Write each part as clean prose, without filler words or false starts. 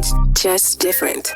It's just different.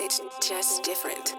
It's just different.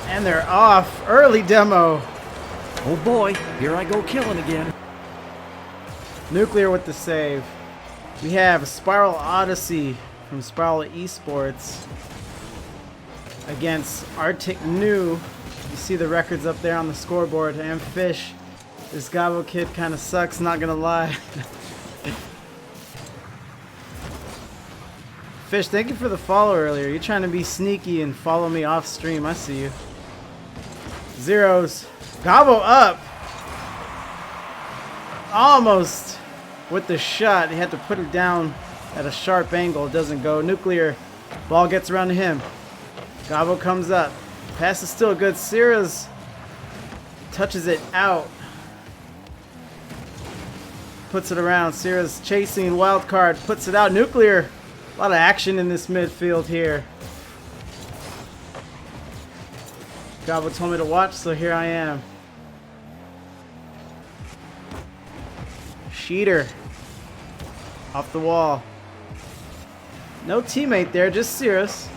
And they're off. Early demo. Oh boy, here I go killing again. Nuclear with the save. We have Spiral Odyssey from Spiral Esports against Artic New. You see the records up there on the scoreboard. And Fish This Gobbo kid kind of sucks, not gonna lie. Fish, thank you for the follow earlier. You're trying to be sneaky and follow me off stream. I see you. Zeros. Gobbo up. Almost with the shot. He had to put it down at a sharp angle. It doesn't go. Nuclear. Ball gets around to him. Gobbo comes up. Pass is still good. Sierra's touches it out. Puts it around. Sierra's chasing. Wild card. Puts it out. Nuclear. A lot of action in this midfield here. Gobbo told me to watch, so here I am. Sheeter. Off the wall. No teammate there, just Cirrus.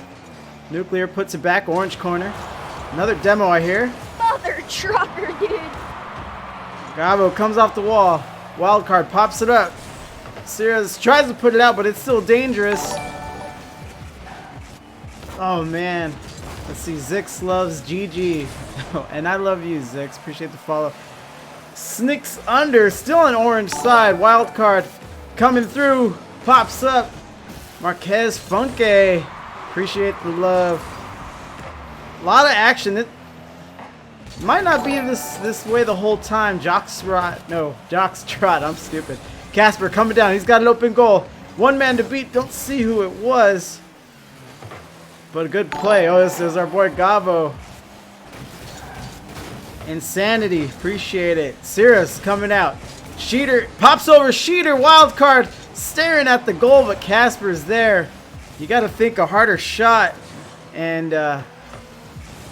Nuclear puts it back, orange corner. Another demo I hear. Mother trucker, dude. Gobbo comes off the wall. Wild card pops it up. Cirrus tries to put it out, but it's still dangerous. Oh man. Let's see. Zix loves GG. And I love you, Zix. Appreciate the follow. Snicks under. Still on orange side. Wild card coming through. Pops up. Marquez Funke. Appreciate the love. A lot of action. It might not be this way the whole time. Jockstrot. I'm stupid. Casper coming down. He's got an open goal. One man to beat. Don't see who it was. But a good play. Oh, this is our boy Gobbo. Insanity. Appreciate it. Cirrus coming out. Sheeter pops over. Sheeter. Wild card. Staring at the goal, but Casper's there. You got to think a harder shot. And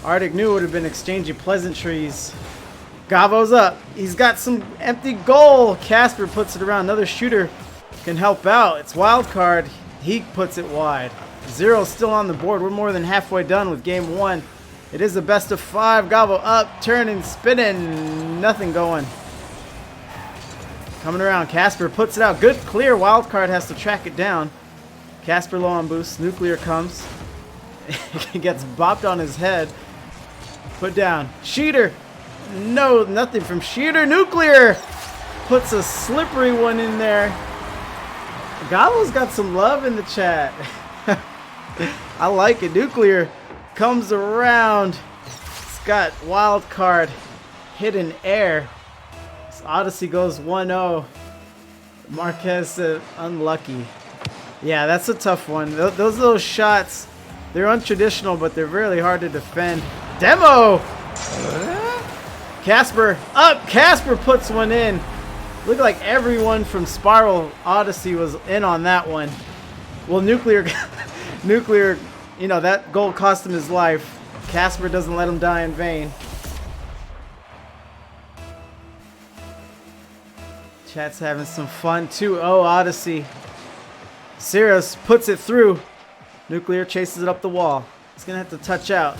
Artic knew it would have been exchanging pleasantries. Gobbo's up. He's got some empty goal. Casper puts it around. Another shooter can help out. It's wild card. He puts it wide. Zero's still on the board. We're more than halfway done with game one. It is a best of 5. Gobbo up, turning, spinning. Nothing going. Coming around. Casper puts it out. Good clear. Wild card has to track it down. Casper low on boost. Nuclear comes. He gets bopped on his head. Put down. Sheeter. No, nothing from Sheeter. Nuclear puts a slippery one in there. Gobbo's got some love in the chat. I like it. Nuclear comes around. It's got wild card hidden air. This Odyssey goes 1-0. Marquez said unlucky. Yeah, that's a tough one. Those little shots, they're untraditional, but they're really hard to defend. Demo! Casper up. Casper puts one in. Looked like everyone from Spiral Odyssey was in on that one. Well, Nuclear, you know, that goal cost him his life. Casper doesn't let him die in vain. Chat's having some fun. 2-0 Odyssey. Cirrus puts it through. Nuclear chases it up the wall. He's going to have to touch out.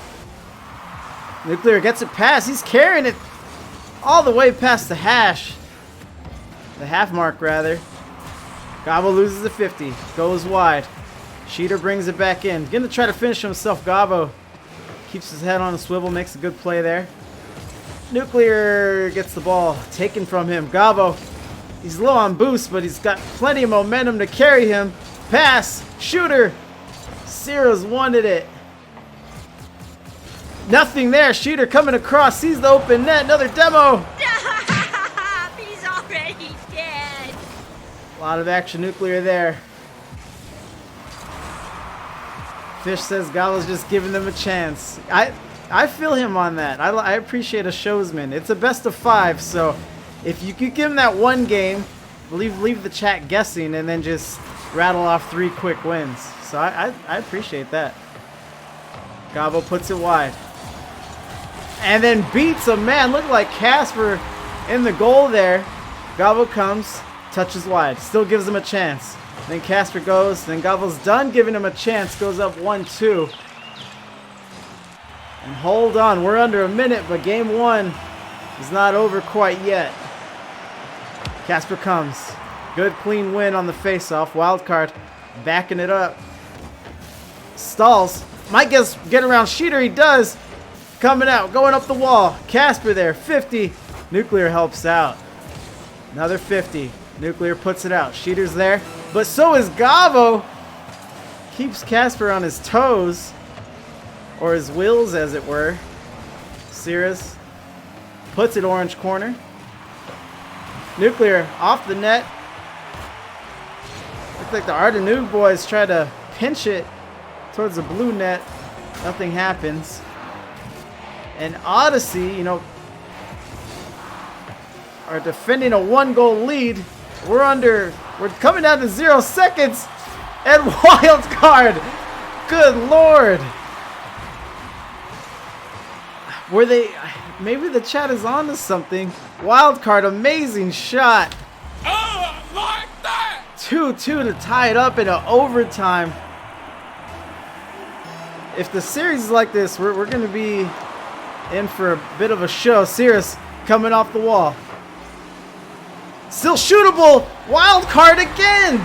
Nuclear gets it past. He's carrying it all the way past the hash. The half mark, rather. Gobbo loses the 50. Goes wide. Sheeter brings it back in. Going to try to finish himself. Gobbo keeps his head on a swivel. Makes a good play there. Nuclear gets the ball taken from him. Gobbo, he's low on boost, but he's got plenty of momentum to carry him. Pass. Shooter. Cirrus wanted it. Nothing there. Shooter coming across. Sees the open net. Another demo. He's already dead. A lot of action. Nuclear there. Fish says Gobbo's just giving them a chance. I feel him on that. I appreciate a showsman. It's a best of 5, so if you could give him that one game, leave the chat guessing, and then just rattle off 3 quick wins. So I appreciate that. Gobbo puts it wide. And then beats a man. Looked like Casper in the goal there. Gobbo comes, touches wide. Still gives him a chance. Then Casper goes. Then Gobbo's done giving him a chance. Goes up 1-2. And hold on. We're under a minute, but game 1 is not over quite yet. Casper comes. Good clean win on the face-off. Wildcard backing it up. Stalls. Might get around Sheeter. He does. Coming out. Going up the wall. Casper there. 50. Nuclear helps out. Another 50. Nuclear puts it out. Sheeter's there. But so is Gavo. Keeps Casper on his toes. Or his wheels, as it were. Cirrus puts it orange corner. Nuclear off the net. Looks like the Artic boys try to pinch it towards the blue net. Nothing happens. And Odyssey, you know, are defending a 1-goal lead. We're coming down to 0 seconds. And wild card. Good Lord. Maybe the chat is on to something. Wild card, amazing shot. Oh, like that. 2-2 to tie it up in an overtime. If the series is like this, we're going to be in for a bit of a show. Cirrus coming off the wall. Still shootable. Wild card again.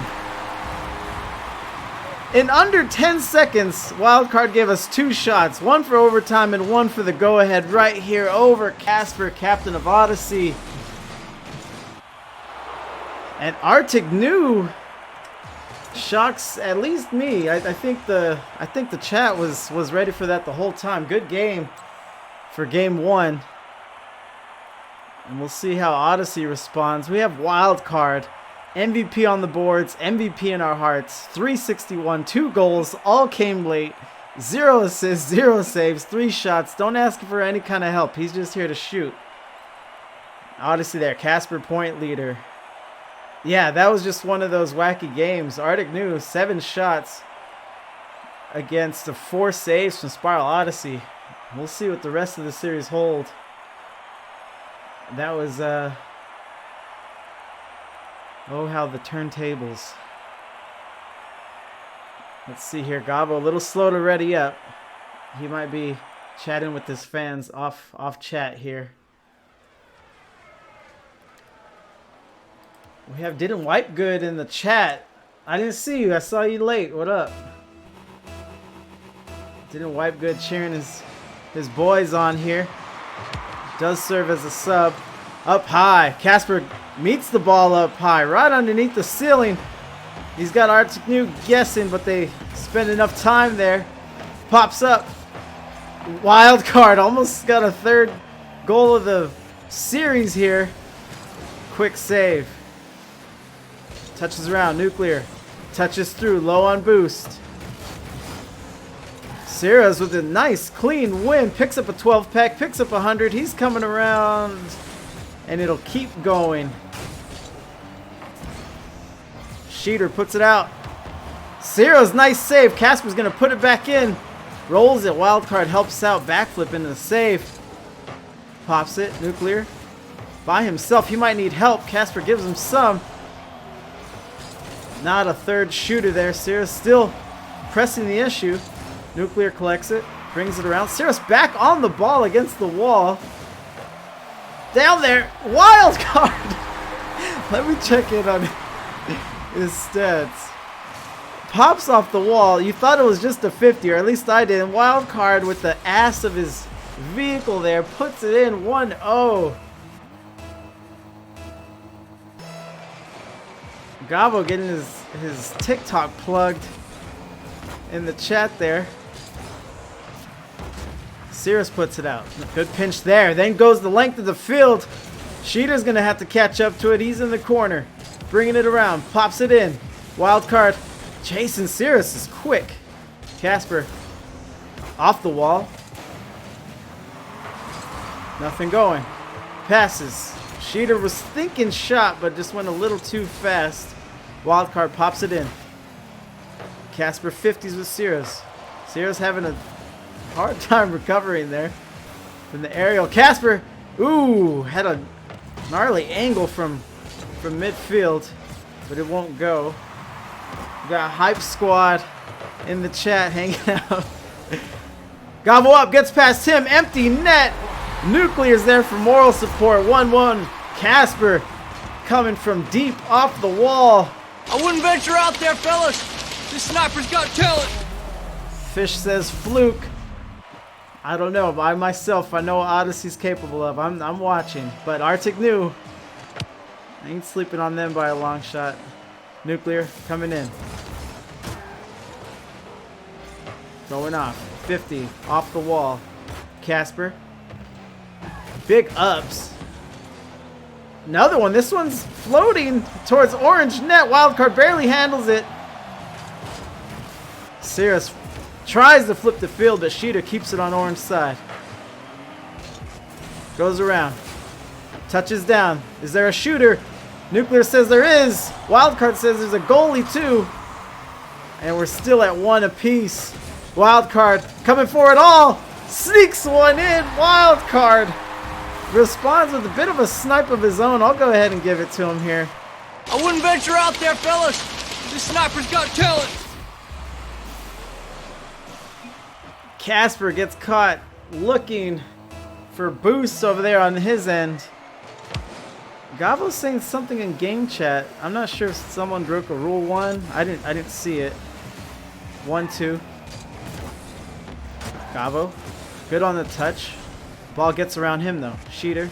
In under 10 seconds, Wildcard gave us 2 shots. One for overtime and one for the go-ahead right here over Casper, captain of Odyssey. And Artic knew shocks at least me. I think the chat was ready for that the whole time. Good game for game 1. And we'll see how Odyssey responds. We have Wildcard. MVP on the boards, MVP in our hearts, 361, 2 goals, all came late, 0 assists, 0 saves, 3 shots. Don't ask for any kind of help. He's just here to shoot. Odyssey there, Casper point leader. Yeah, that was just one of those wacky games. Artic knew 7 shots against the 4 saves from Spiral Odyssey. We'll see what the rest of the series hold. That was oh, how the turntables. Let's see here. Gabo a little slow to ready up. He might be chatting with his fans off chat here. We have Didn't Wipe Good in the chat. I didn't see you. I saw you late. What up? Didn't Wipe Good cheering his boys on here. Does serve as a sub. Up high. Casper meets the ball up high, right underneath the ceiling. He's got Artic guessing, but they spend enough time there. Pops up. Wild card. Almost got a 3rd goal of the series here. Quick save. Touches around. Nuclear. Touches through. Low on boost. Cirrus with a nice clean win. Picks up a 12-pack. Picks up 100. He's coming around. And it'll keep going. Sheeter puts it out. Cirrus, nice save. Casper's going to put it back in. Rolls it. Wildcard helps out. Backflip into the save. Pops it. Nuclear. By himself. He might need help. Casper gives him some. Not a 3rd shooter there. Cirrus still pressing the issue. Nuclear collects it. Brings it around. Cirrus back on the ball against the wall. Down there. Wild card. Let me check in on his stats. Pops off the wall. You thought it was just a 50, or at least I did. And wild card with the ass of his vehicle there. Puts it in 1-0. Gabo getting his TikTok plugged in the chat there. Cirrus puts it out. Good pinch there. Then goes the length of the field. Sheeter's going to have to catch up to it. He's in the corner. Bringing it around. Pops it in. Wild card. Jason Cirrus is quick. Casper off the wall. Nothing going. Passes. Sheeter was thinking shot, but just went a little too fast. Wild card pops it in. Casper 50s with Cirrus. Cirrus having a hard time recovering there from the aerial. Casper, ooh, had a gnarly angle from midfield, but it won't go. We got Hype Squad in the chat hanging out. Gobble up, gets past him, empty net. Nuclear's there for moral support. 1-1. Casper coming from deep off the wall. I wouldn't venture out there, fellas. This sniper's got talent. Fish says fluke. I don't know. I myself, I know what Odyssey's capable of. I'm watching. But Artic knew. I ain't sleeping on them by a long shot. Nuclear coming in. Going off. 50. Off the wall. Casper. Big ups. Another one. This one's floating towards orange net. Wildcard barely handles it. Cirrus tries to flip the field, but Sheeter keeps it on orange side. Goes around. Touches down. Is there a shooter? Nuclear says there is. Wildcard says there's a goalie too. And we're still at 1 apiece. Wildcard coming for it all. Sneaks one in. Wildcard responds with a bit of a snipe of his own. I'll go ahead and give it to him here. I wouldn't venture out there, fellas. This sniper's got talent. Casper gets caught looking for boosts over there on his end. Gavo's saying something in game chat. I'm not sure if someone broke a rule 1. I didn't see it. 1-2. Gavo. Good on the touch. Ball gets around him though. Sheeter.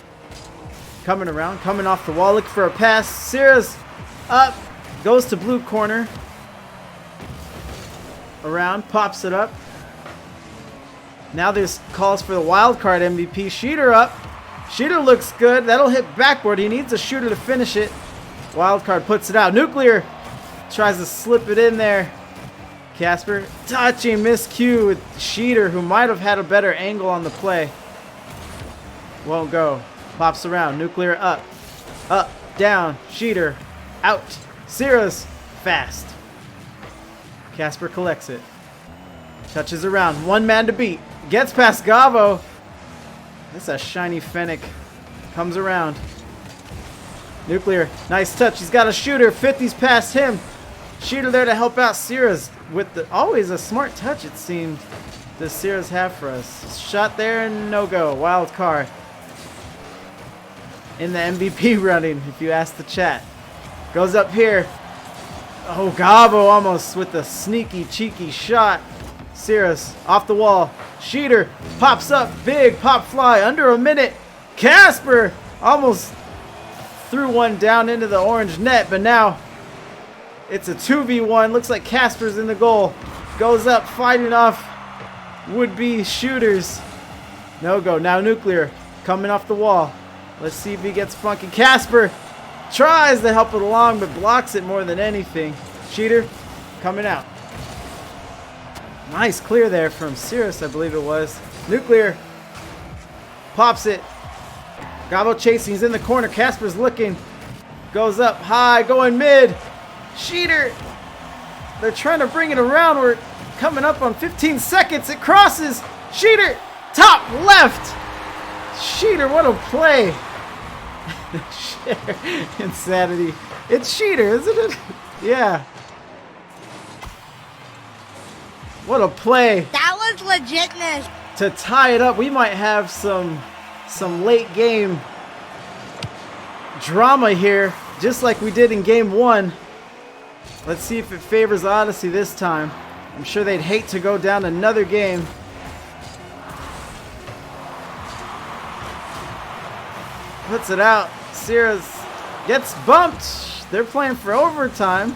Coming around. Coming off the wall. Looking for a pass. Cirrus up. Goes to blue corner. Around. Pops it up. Now there's calls for the wildcard MVP. Sheeter up. Sheeter looks good. That'll hit backboard. He needs a shooter to finish it. Wildcard puts it out. Nuclear tries to slip it in there. Casper touching miscue with Sheeter, who might have had a better angle on the play. Won't go. Pops around. Nuclear up. Up. Down. Sheeter. Out. Cirrus. Fast. Casper collects it. Touches around. 1 man to beat. Gets past Gavo. That's a shiny Fennec. Comes around. Nuclear. Nice touch. He's got a shooter. 50's past him. Sheeter there to help out Cirrus with the always a smart touch, it seemed. Does Cirrus have for us? Shot there and no go. Wild card. In the MVP running, if you ask the chat. Goes up here. Oh, Gavo almost with the sneaky, cheeky shot. Cirrus off the wall. Sheeter pops up. Big pop fly. Under a minute. Casper almost threw one down into the orange net, but now it's a 2v1. Looks like Casper's in the goal. Goes up fighting off would-be shooters. No go. Now Nuclear coming off the wall. Let's see if he gets funky. Casper tries to help it along, but blocks it more than anything. Sheeter coming out. Nice clear there from Cirrus, I believe it was. Nuclear pops it. Gavo chasing. He's in the corner. Casper's looking. Goes up high, going mid. Sheeter. They're trying to bring it around. We're coming up on 15 seconds. It crosses. Sheeter. Top left. Sheeter, what a play. Insanity. It's Sheeter, isn't it? Yeah. What a play. That was legitness. To tie it up, we might have some late game drama here, just like we did in game 1. Let's see if it favors Odyssey this time. I'm sure they'd hate to go down another game. Puts it out. Cirrus gets bumped. They're playing for overtime.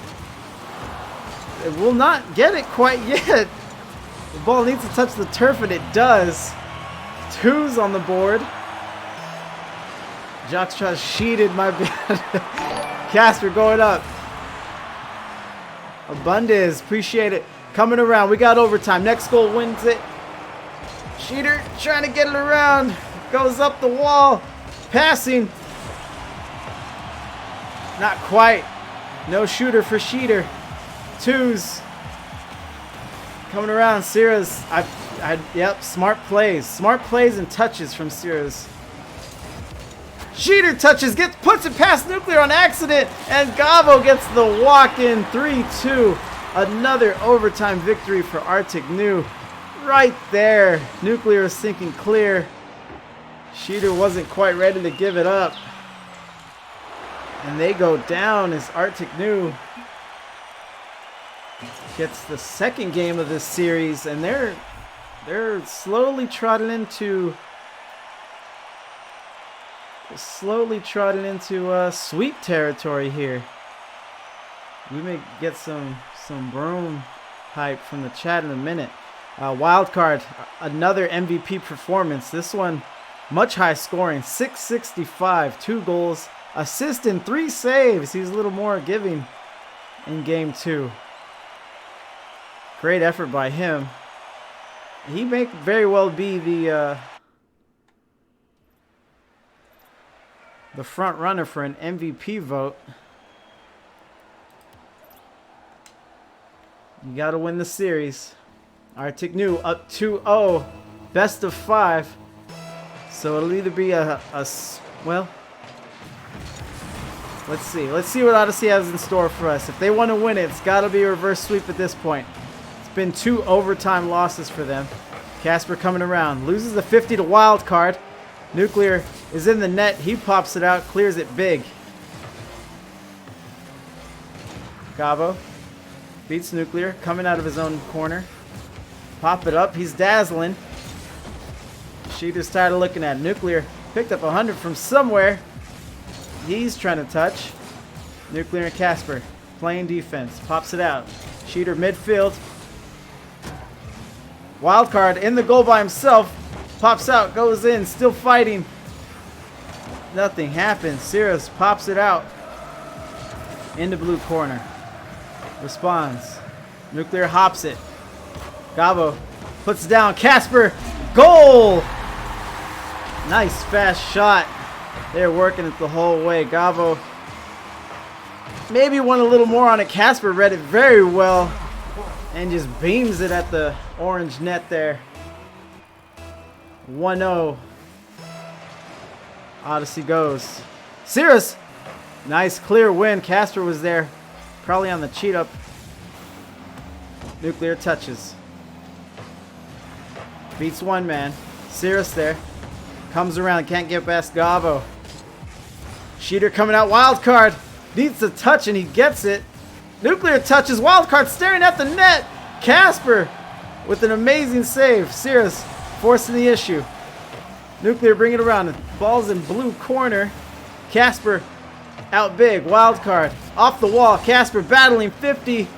It will not get it quite yet. The ball needs to touch the turf, and it does. 2's on the board. Jockstraw sheeted, my bad. Casper going up. Abundance, appreciate it. Coming around, we got overtime. Next goal wins it. Sheeter trying to get it around. Goes up the wall. Passing. Not quite. No shooter for Sheeter. 2's. Coming around, Cirrus. Yep, smart plays. Smart plays and touches from Cirrus. Sheeter touches, puts it past Nuclear on accident, and Gavo gets the walk-in 3-2. Another overtime victory for Artic New. Right there. Nuclear is thinking clear. Sheeter wasn't quite ready to give it up. And they go down as Artic New gets the second game of this series, and they're They're slowly trotting into sweep territory here. We may get some broom hype from the chat in a minute. Wildcard, another MVP performance. This one much high scoring, 665, 2 goals, assist and 3 saves. He's a little more giving in game 2. Great effort by him. He may very well be the front runner for an MVP vote. You got to win the series. Artic new up 2-0, best of 5. So it'll either be well, let's see. Let's see what Odyssey has in store for us. If they want to win it, it's got to be a reverse sweep at this point. It's been 2 overtime losses for them. Casper coming around, loses the 50 to Wildcard. Nuclear is in the net. He pops it out, clears it big. Gabo beats Nuclear, coming out of his own corner. Pop it up. He's dazzling. Sheeter's tired of looking at it. Nuclear picked up 100 from somewhere. He's trying to touch. Nuclear and Casper playing defense. Pops it out. Sheeter midfield. Wildcard in the goal by himself. Pops out, goes in, still fighting. Nothing happens. Sirius pops it out. Into blue corner. Responds. Nuclear hops it. Gabo puts it down. Casper, goal! Nice fast shot. They're working it the whole way. Gabo maybe went a little more on it. Casper read it very well and just beams it at the orange net there. 1-0. Odyssey goes. Sirius, nice clear win. Casper was there, probably on the cheat up. Nuclear touches. Beats one man. Sirius there. Comes around, can't get past Gabo. Sheeter coming out, Wildcard. Needs a touch and he gets it. Nuclear touches, Wildcard staring at the net. Casper with an amazing save. Sirius forcing the issue. Nuclear bring it around. Ball's in blue corner. Casper out big. Wildcard off the wall. Casper battling 50.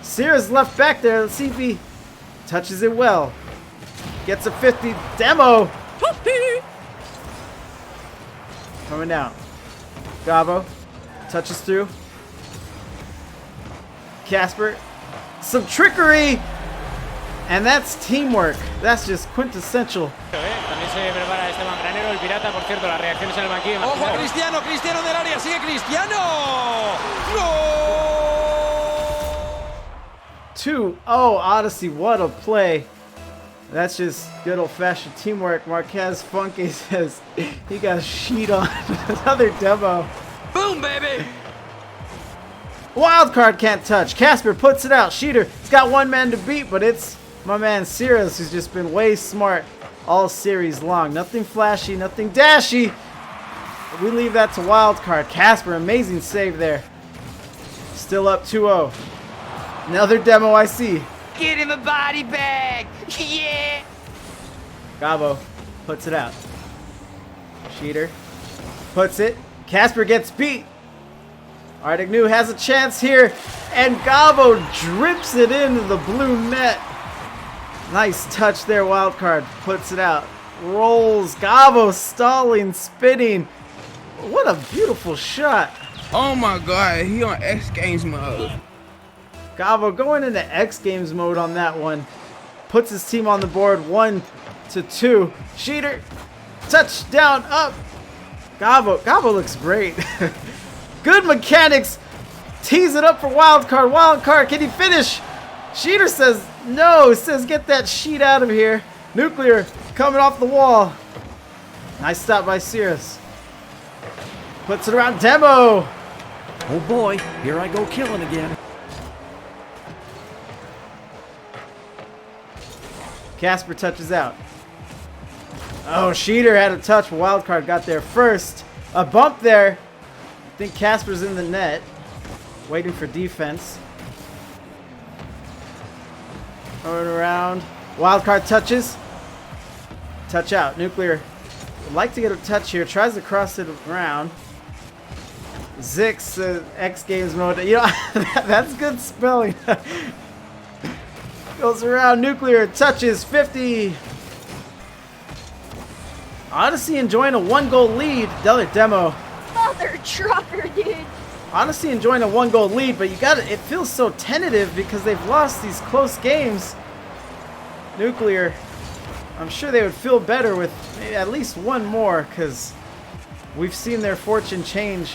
Sirius left back there. Let's see if he touches it well. Gets a 50. Demo. Coming out. Gabo touches through. Casper. Some trickery. And that's teamwork. That's just quintessential. También se prepara Esteban Granero, el pirata, por cierto, las reacciones en el banquillo. ¡Ojo, Cristiano! ¡Cristiano del área! ¡Sigue Cristiano! ¡Gol! 2-0 Odyssey. What a play. That's just good old-fashioned teamwork. Marquez Funky says he got a sheet on. Another demo. Boom, baby! Wildcard can't touch. Casper puts it out. Sheeter, he's got one man to beat, but it's my man Sirius, who's just been way smart all series long. Nothing flashy, nothing dashy. We leave that to Wildcard. Casper, amazing save there. Still up 2-0. Another demo I see. Get him a body bag! Yeah! Gabo puts it out. Sheeter puts it. Casper gets beat. Artic New has a chance here, and Gabo drips it into the blue net. Nice touch there. Wildcard puts it out. Rolls. Gabo stalling, spinning. What a beautiful shot. Oh my god, he on X Games mode. Gabo going into X Games mode on that one. Puts his team on the board 1-2. Sheeter. Touchdown up. Gabo looks great. Good mechanics. Tease it up for Wildcard. Wildcard, can he finish? Sheeter says no. He says get that sheet out of here. Nuclear coming off the wall. Nice stop by Sirius. Puts it around Demo. Oh boy, here I go killing again. Casper touches out. Oh, Sheeter had a touch, but Wildcard got there first. A bump there. I think Casper's in the net, waiting for defense. Going around. Wildcard touches. Touch out. Nuclear would like to get a touch here. Tries to cross it around. Zix, X Games mode. You know, that's good spelling. Goes around. Nuclear touches 50. Odyssey enjoying a 1-goal lead. Demo. Mother trucker, dude. Odyssey enjoying a 1-goal lead, but it feels so tentative because they've lost these close games. Nuclear, I'm sure they would feel better with maybe at least one more, because we've seen their fortune change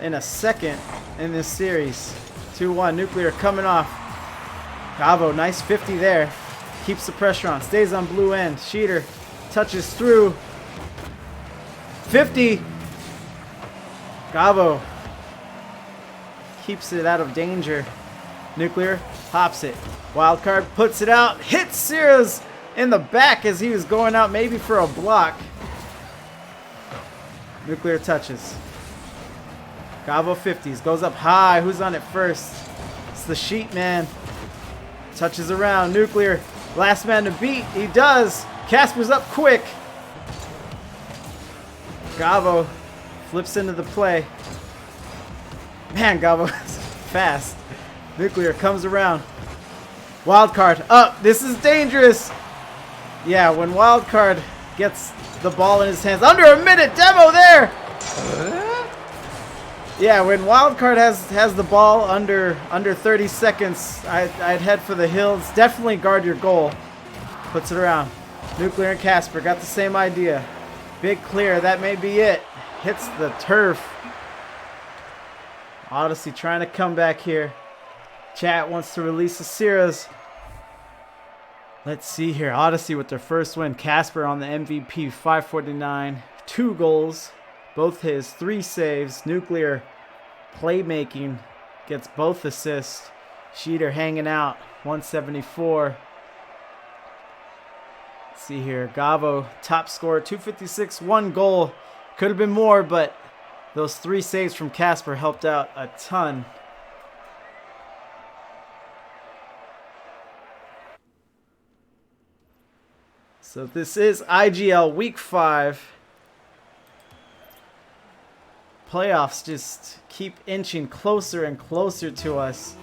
in a second in this series. 2-1. Nuclear coming off. Gavo, nice 50 there. Keeps the pressure on. Stays on blue end. Sheeter touches through. 50. Gavo keeps it out of danger. Nuclear hops it. Wildcard puts it out. Hits Sirius in the back as he was going out maybe for a block. Nuclear touches. Gavo 50s. Goes up high. Who's on it first? It's the Sheet Man. Touches around. Nuclear. Last man to beat. He does. Casper's up quick. Gavo flips into the play. Man, Gavo is fast. Nuclear comes around. Wildcard up. This is dangerous. Yeah, when Wildcard gets the ball in his hands. Under a minute. Demo there. Yeah, when Wildcard has the ball under 30 seconds, I'd head for the hills. Definitely guard your goal. Puts it around. Nuclear and Casper got the same idea. Big clear. That may be it. Hits the turf. Odyssey trying to come back here. Chat wants to release the Series. Let's see here. Odyssey with their first win. Casper on the MVP. 549. 2 goals. Both his. 3 saves. Nuclear playmaking. Gets both assists. Sheeter hanging out. 174. Let's see here. Gavo, top scorer. 256. 1 goal. Could have been more, but those 3 saves from Casper helped out a ton. So this is IGL Week 5. Playoffs just keep inching closer and closer to us.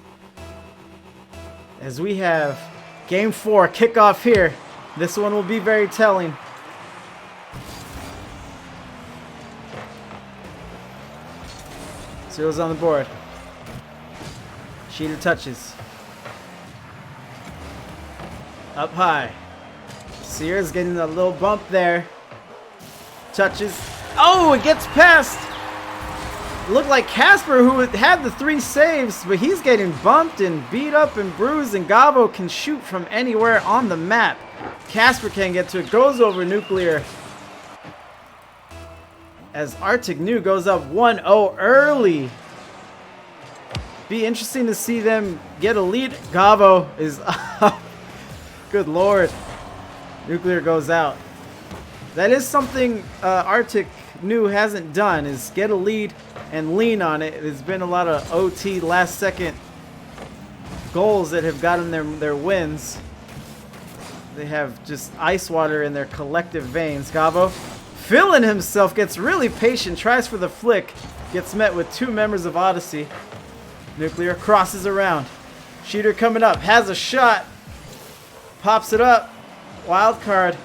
As we have Game 4 kickoff here. This one will be very telling. Zero's on the board. Sheeter touches. Up high. Sears getting a little bump there. Touches. Oh, it gets past. Looked like Casper, who had the 3 saves, but he's getting bumped and beat up and bruised, and Gavo can shoot from anywhere on the map. Casper can't get to it. Goes over Nuclear. As Artic New goes up 1-0 early. Be interesting to see them get a lead. Gavo is up. Good lord. Nuclear goes out. That is something Artic New hasn't done, is get a lead and lean on it. There's been a lot of OT last second goals that have gotten their wins. They have just ice water in their collective veins. Gavo feeling himself, gets really patient, tries for the flick, gets met with 2 members of Odyssey. Nuclear crosses around. Sheeter coming up, has a shot, pops it up. Wildcard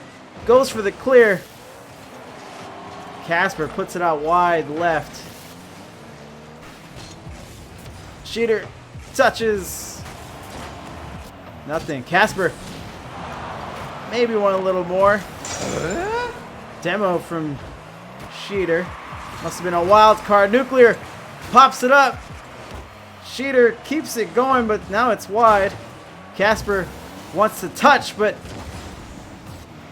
goes for the clear. Casper puts it out wide left. Sheeter touches. Nothing. Casper maybe want a little more. Demo from Sheeter. Must have been a wild card. Nuclear pops it up. Sheeter keeps it going, but now it's wide. Casper wants to touch, but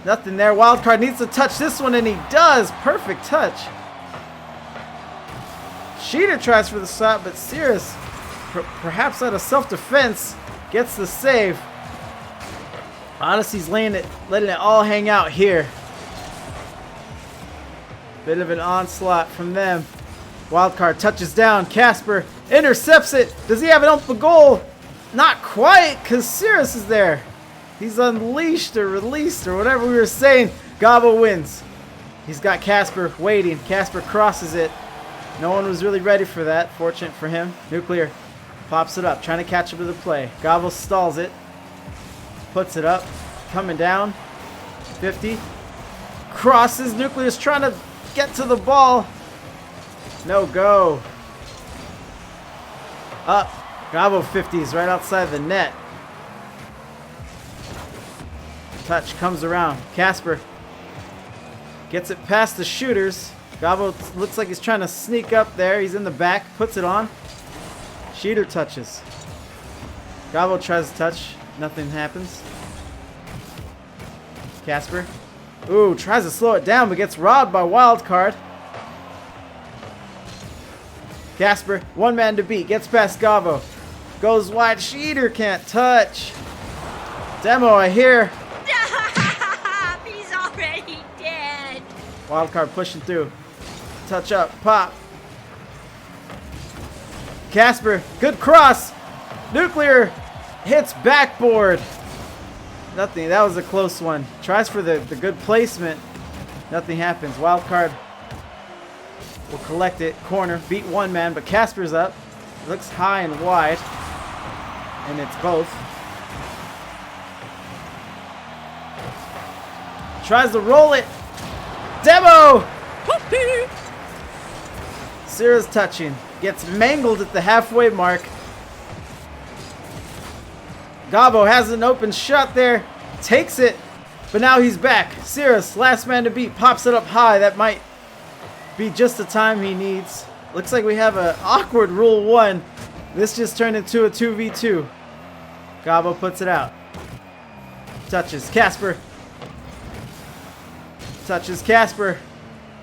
nothing there. Wildcard needs to touch this one, and he does. Perfect touch. Sheeter tries for the shot, but Sirius, perhaps out of self-defense, gets the save. Odyssey's letting it all hang out here. Bit of an onslaught from them. Wildcard touches down. Casper intercepts it. Does he have an open goal? Not quite, because Sirius is there. He's unleashed or released or whatever we were saying. Gabo wins. He's got Casper waiting. Casper crosses it. No one was really ready for that. Fortunate for him. Nuclear pops it up, trying to catch up to the play. Gabo stalls it. Puts it up. Coming down. 50. Crosses. Nuclear's trying to get to the ball. No go. Up. Gabo 50s right outside the net. Touch comes around. Casper gets it past the shooters. Gabo looks like he's trying to sneak up there. He's in the back. Puts it on. Shooter touches. Gabo tries to touch. Nothing happens. Casper. Ooh, tries to slow it down but gets robbed by Wildcard. Casper, one man to beat. Gets past Gabo. Goes wide. Sheeter can't touch. Demo, I hear. He's already dead. Wildcard pushing through. Touch up. Pop. Casper, good cross. Nuclear hits backboard. Nothing. That was a close one. Tries for the good placement. Nothing happens. Wildcard will collect it. Corner. Beat one man, but Casper's up. Looks high and wide. And it's both. Tries to roll it. Demo! Sierra's touching. Gets mangled at the halfway mark. Gabo has an open shot there. Takes it. But now he's back. Sierra's last man to beat. Pops it up high. That might be just the time he needs. Looks like we have an awkward rule 1. This just turned into a 2v2. Gabo puts it out. Touches. Casper. Touches Casper.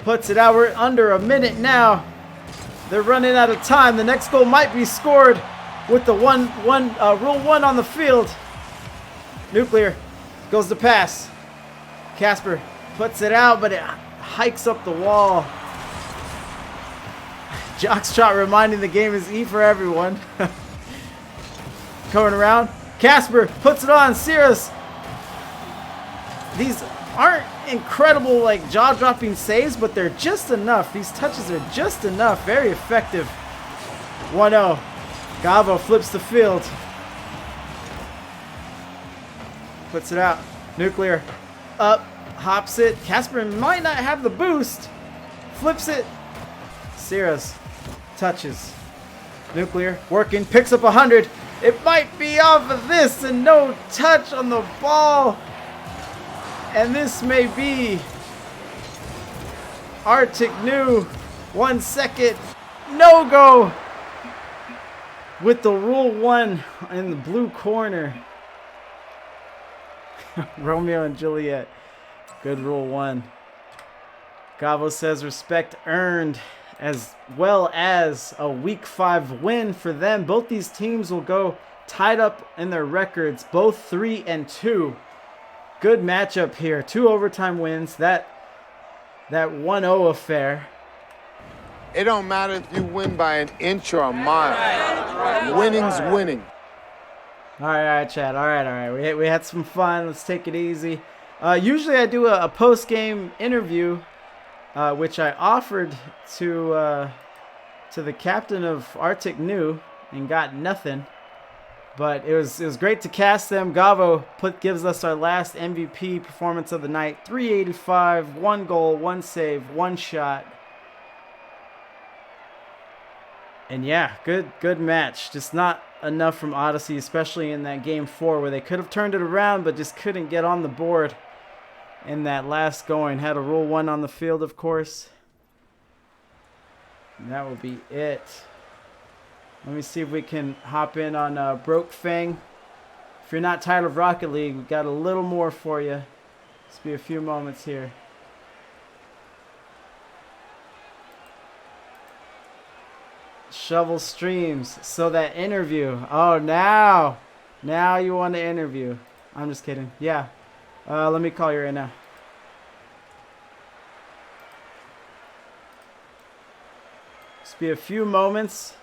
Puts it out. We're under a minute now. They're running out of time. The next goal might be scored with the rule 1 on the field. Nuclear goes to pass. Casper puts it out, but it hikes up the wall. Jockstrot reminding the game is E for everyone. Going around. Casper puts it on. Sierra's. These aren't incredible, like, jaw-dropping saves, but they're just enough. These touches are just enough. Very effective. 1-0. Gabo flips the field. Puts it out. Nuclear up. Hops it. Casper might not have the boost. Flips it. Sierra's touches. Nuclear working. Picks up 100. It might be off of this and no touch on the ball. And this may be Artic new. 1 second. No go. With the rule 1 in the blue corner. Romeo and Juliet. Good rule 1. Gabo says respect earned, as well as a week 5 win for them. Both these teams will go tied up in their records, both 3-2. Good matchup here. 2 overtime wins. That 1-0 affair. It don't matter if you win by an inch or a mile. Winning's winning. All right, Chad. All right. We had some fun. Let's take it easy. Usually I do a post-game interview, which I offered to the captain of Artic New and got nothing. But it was great to cast them. Gabo gives us our last MVP performance of the night. 385, 1 goal, 1 save, 1 shot. And yeah, good match. Just not enough from Odyssey, especially in that game 4 where they could have turned it around but just couldn't get on the board in that last going. Had a rule 1 on the field, of course. And that will be it. Let me see if we can hop in on Broke Fang. If you're not tired of Rocket League, we got a little more for you. Just be a few moments here. Shovel streams. So that interview. Oh, now you want to interview. I'm just kidding. Yeah. Let me call you right now. Just be a few moments.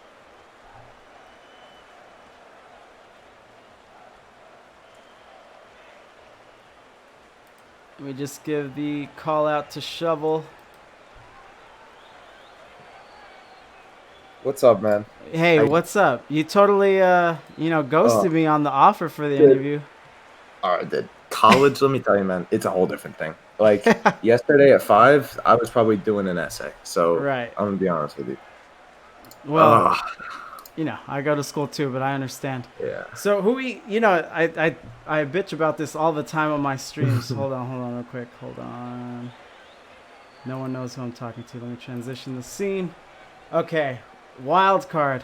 me just give the call out to Shovel. What's up, man? Hey, what's up? You totally, ghosted me on the offer for the interview. All right, dude. College, let me tell you, man, it's a whole different thing. Like, yesterday at 5, I was probably doing an essay. So, Right. I'm going to be honest with you. Well, I go to school too, but I understand. Yeah. So I bitch about this all the time on my streams. Hold on real quick. Hold on. No one knows who I'm talking to. Let me transition the scene. Okay. Wild card.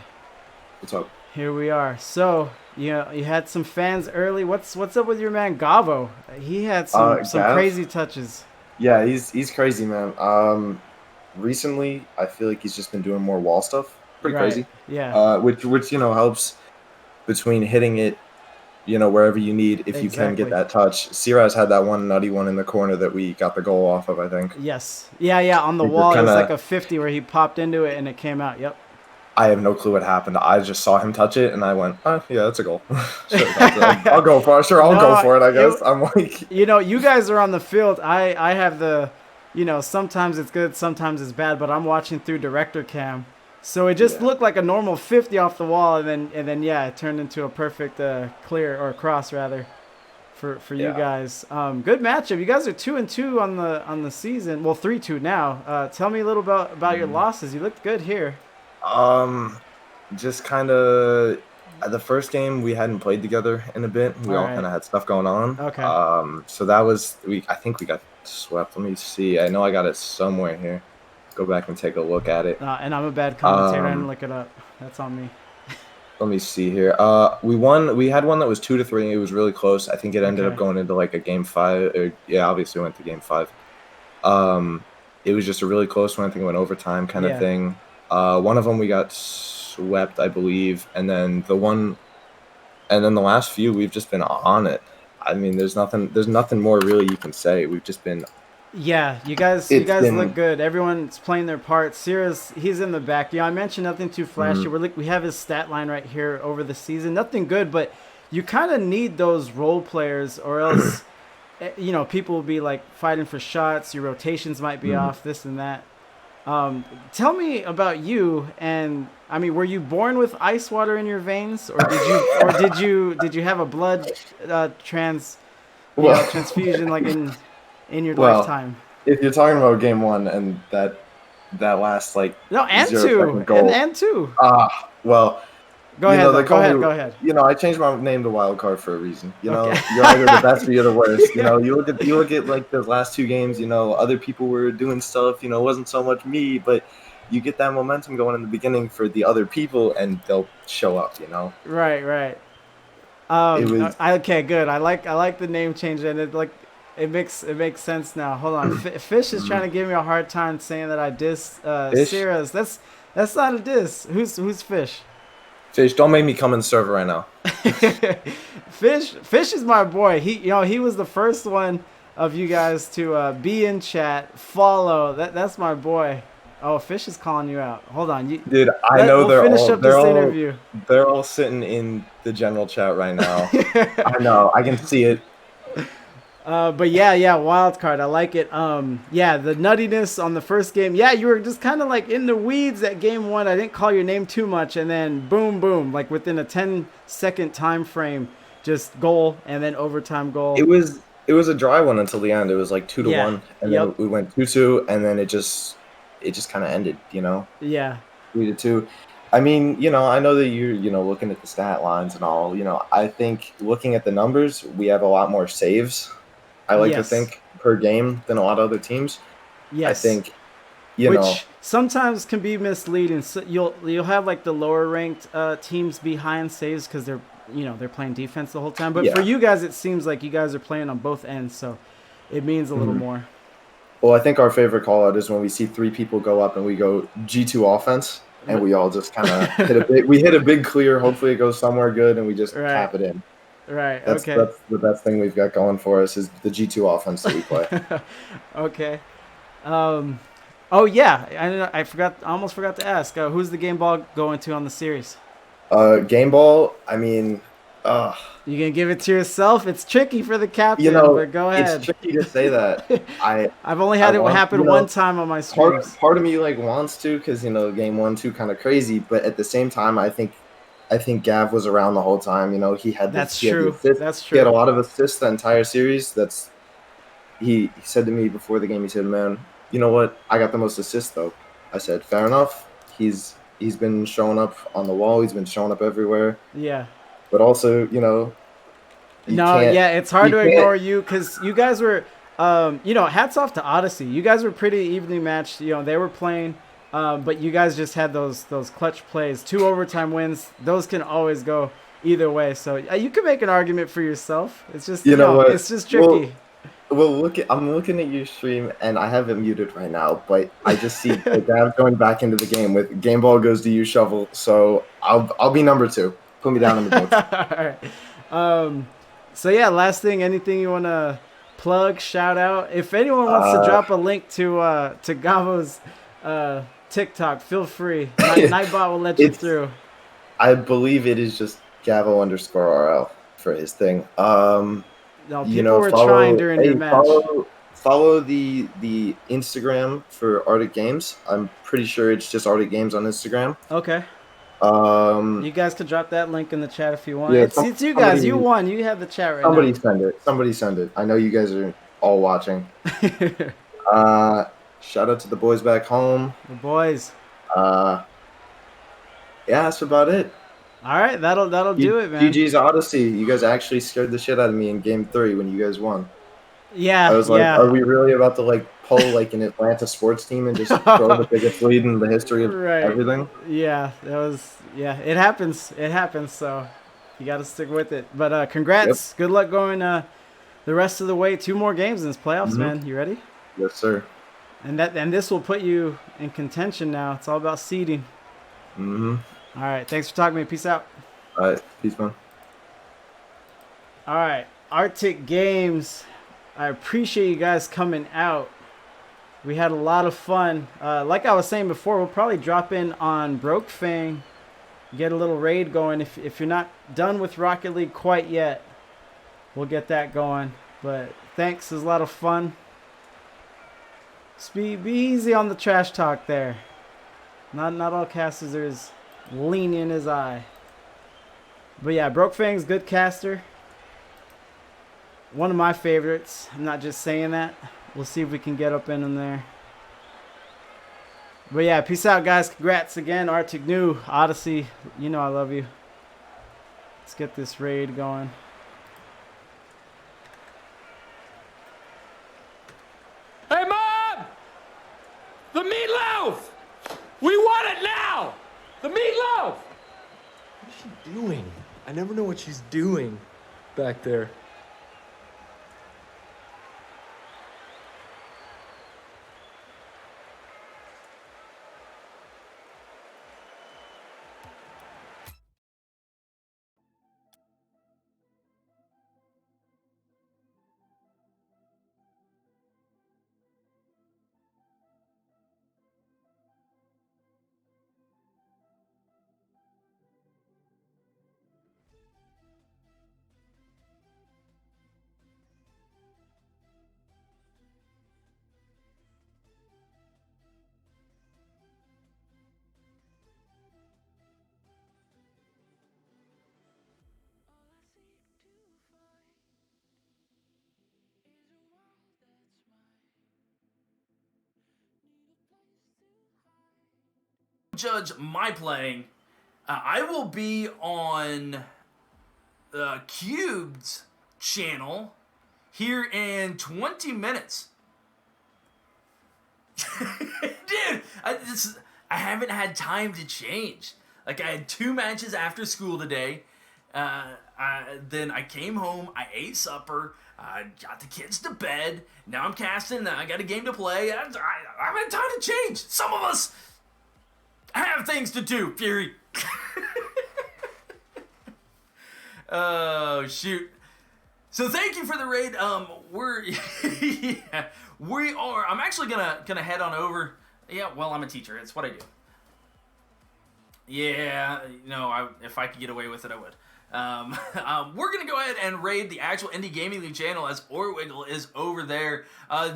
What's up? Here we are. So, you had some fans early. What's up with your man Gavo? He had some crazy touches. Yeah, he's crazy, man. Recently, I feel like he's just been doing more wall stuff. Pretty crazy. Yeah. Which helps between hitting it, wherever you need if you can get that touch. Siraz had that one nutty one in the corner that we got the goal off of, I think. Yes. Yeah. On the wall, it was like a 50 where he popped into it and it came out. Yep. I have no clue what happened. I just saw him touch it, and I went, "Oh, yeah, that's a goal." I'll go for it. Sure, I'll go for it. I guess. I'm like, you guys are on the field. I have the, sometimes it's good, sometimes it's bad. But I'm watching through director cam, so it just looked like a normal 50 off the wall, and then it turned into a perfect clear or cross rather, for you guys. Good matchup. You guys are 2-2 on the season. Well, 3-2 now. Tell me a little about your losses. You looked good here. Just kind of the first game we hadn't played together in a bit. We all kind of had stuff going on. Okay. So that was I think we got swept. Let me see. I know I got it somewhere here. Go back and take a look at it. And I'm a bad commentator. I didn't look it up. That's on me. Let me see here. We won. We had one that was 2-3. It was really close. I think it ended up going into like a game 5. Obviously we went to game 5. It was just a really close one. I think it went overtime kind of thing. One of them we got swept, I believe, and then the last few we've just been on it. I mean, there's nothing more really you can say. We've just been. Yeah, you guys look good. Everyone's playing their part. Sierra's, he's in the back. I mentioned nothing too flashy. We have his stat line right here over the season. Nothing good, but you kind of need those role players, or else, people will be like fighting for shots. Your rotations might be off, this and that. Tell me about you, and I mean, were you born with ice water in your veins, or did you have a blood transfusion like in your lifetime? If you're talking about game 1 and that last like and 2 goal, and 2. Go ahead. I changed my name to Wildcard for a reason. You're either the best or you're the worst. You look at like the last 2 games. Other people were doing stuff. It wasn't so much me, but you get that momentum going in the beginning for the other people, and they'll show up. Right. Okay, good. I like the name change, and it makes sense now. Hold on, Fish is trying to give me a hard time saying that I diss Sierra's. That's not a diss. Who's Fish? Fish, don't make me come in the server right now. Fish is my boy. He was the first one of you guys to be in chat, follow. That's my boy. Oh, Fish is calling you out. Hold on, dude. I know interview. They're all sitting in the general chat right now. I know. I can see it. But yeah, wild card. I like it. The nuttiness on the first game. Yeah, you were just kind of like in the weeds at game 1. I didn't call your name too much, and then boom, like within a 10-second time frame, just goal, and then overtime goal. It was a dry one until the end. It was like 2-1, and then we went 2-2, and then it just kind of ended. Yeah. 3-2. I mean, I know that you're, looking at the stat lines and all. I think looking at the numbers, we have a lot more saves. I like to think per game than a lot of other teams. Yes. I think, which sometimes can be misleading. So you'll have like the lower ranked teams behind saves because they're playing defense the whole time. But for you guys, it seems like you guys are playing on both ends, so it means a little more. Well, I think our favorite call out is when we see 3 people go up and we go G2 offense, and we all just kind of hit a big clear. Hopefully it goes somewhere good, and we just tap it in. Right. That's the best thing we've got going for us is the G2 offense that we play. Okay. Oh yeah, I almost forgot to ask. Who's the game ball going to on the series? Game ball. I mean, Uh, You gonna give it to yourself? It's tricky for the captain, you know, but go ahead. it's tricky to say that. I've only had it happen one time on my streams. Part of me like wants to, because game 1, 2 kind of crazy, but at the same time, I think Gav was around the whole time. He had That's he had the true. assists. That's He had a true. lot of assists the entire series. He said to me before the game. He said, "Man, you know what? I got the most assists though." I said, "Fair enough. He's been showing up on the wall. He's been showing up everywhere. Yeah. But also, it's hard to ignore you because you guys were, hats off to Odyssey. You guys were pretty evenly matched. They were playing, but you guys just had those clutch plays, 2 overtime wins. Those can always go either way. So you can make an argument for yourself. It's just, it's just tricky. Well, I'm looking at your stream, and I have it muted right now, but I just see the Gav going back into the game with game ball goes to you, shovel. So I'll be number 2. Put me down in the books. All right. So yeah, last thing, anything you want to plug, shout out? If anyone wants to drop a link to Gavo's TikTok, feel free. Nightbot will let you through. I believe it is just Gavo_RL for his thing. No, people were trying during your match. Follow the Instagram for Artic Games. I'm pretty sure it's just Artic Games on Instagram. Okay. You guys could drop that link in the chat if you want. Yeah, it's you guys. You won. You have the chat right now. Somebody send it. I know you guys are all watching. Shout out to the boys back home. The boys. Yeah, that's about it. All right, that'll do it, man. GG's Odyssey. You guys actually scared the shit out of me in Game 3 when you guys won. Yeah, I was like, are we really about to pull an Atlanta sports team and just throw the biggest lead in the history of everything? Yeah, it happens. It happens, so you got to stick with it. But congrats. Yep. Good luck going the rest of the way. 2 more games in this playoffs, man. You ready? Yes, sir. And this will put you in contention now. It's all about seeding. All right, thanks for talking to me. Peace out. All right, peace, man. All right, Artic Games. I appreciate you guys coming out. We had a lot of fun. Like I was saying before, we'll probably drop in on Broke Fang, get a little raid going. If you're not done with Rocket League quite yet, we'll get that going. But thanks, it was a lot of fun. Just be easy on the trash talk there. Not all casters are as lenient as I. But yeah, Broke Fang's good caster. One of my favorites. I'm not just saying that. We'll see if we can get up in him there. But yeah, peace out, guys. Congrats again. Artic New, Odyssey. You know I love you. Let's get this raid going. Hey, Mom! The meatloaf! We want it now! The meatloaf! What is she doing? I never know what she's doing back there. Judge my playing. I will be on Cubed's channel here in 20 minutes. Dude, I haven't had time to change. I had 2 matches after school today. Then I came home, I ate supper, I got the kids to bed. Now I'm casting, I got a game to play. I haven't had time to change. Some of us have things to do, Fury. Oh, shoot. So thank you for the raid. We are. I'm actually gonna head on over. Yeah, well, I'm a teacher. It's what I do. Yeah, if I could get away with it, I would. We're going to go ahead and raid the actual Indie Gaming League channel as Orwiggle is over there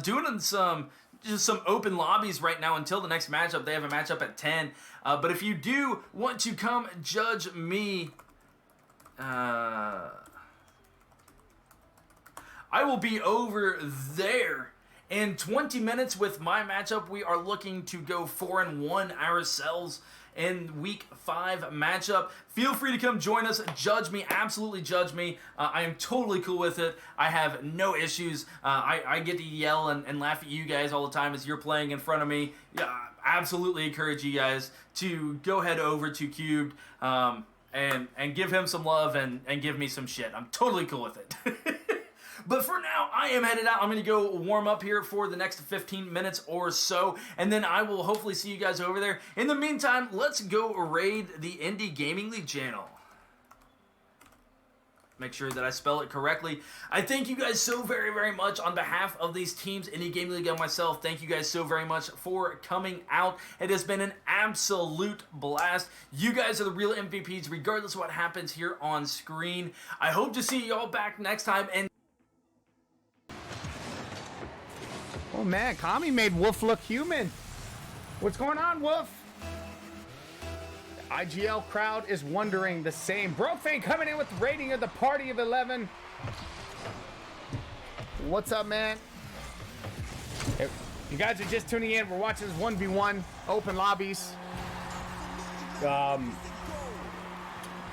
doing just some open lobbies right now until the next matchup. They have a matchup at 10. But if you do want to come judge me, I will be over there in 20 minutes with my matchup. We are looking to go 4-1 ourselves in week 5 matchup. Feel free to come join us, judge me, absolutely judge me. I am totally cool with it. I have no issues. I get to yell and laugh at you guys all the time as you're playing in front of me. Yeah, absolutely encourage you guys to go head over to Cubed and give him some love and give me some shit. I'm totally cool with it. But for now, I am headed out. I'm going to go warm up here for the next 15 minutes or so, and then I will hopefully see you guys over there. In the meantime, let's go raid the Indie Gaming League channel. Make sure that I spell it correctly. I thank you guys so very, very much on behalf of these teams, Indie Gaming League and myself. Thank you guys so very much for coming out. It has been an absolute blast. You guys are the real MVPs, regardless of what happens here on screen. I hope to see you all back next time, and oh man, Kami made Wolf look human. What's going on, Wolf? The IGL crowd is wondering the same. Brofane coming in with the rating of the party of 11. What's up, man? If you guys are just tuning in, we're watching this 1v1 open lobbies.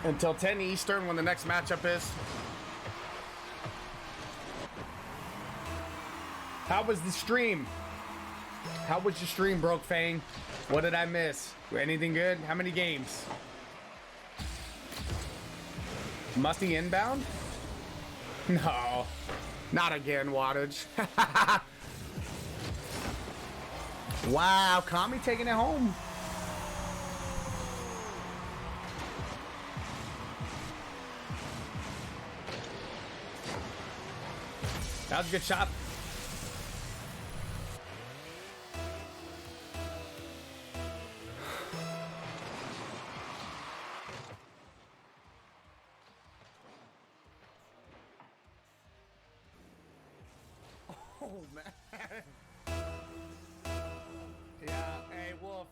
Until 10 Eastern when the next matchup is. How was the stream? How was your stream, Broke Fang? What did I miss? Anything good? How many games? Musty inbound? No. Not again, Wattage. Wow, Kami taking it home. That was a good shot. Oh, man. Yeah, hey, Wolf.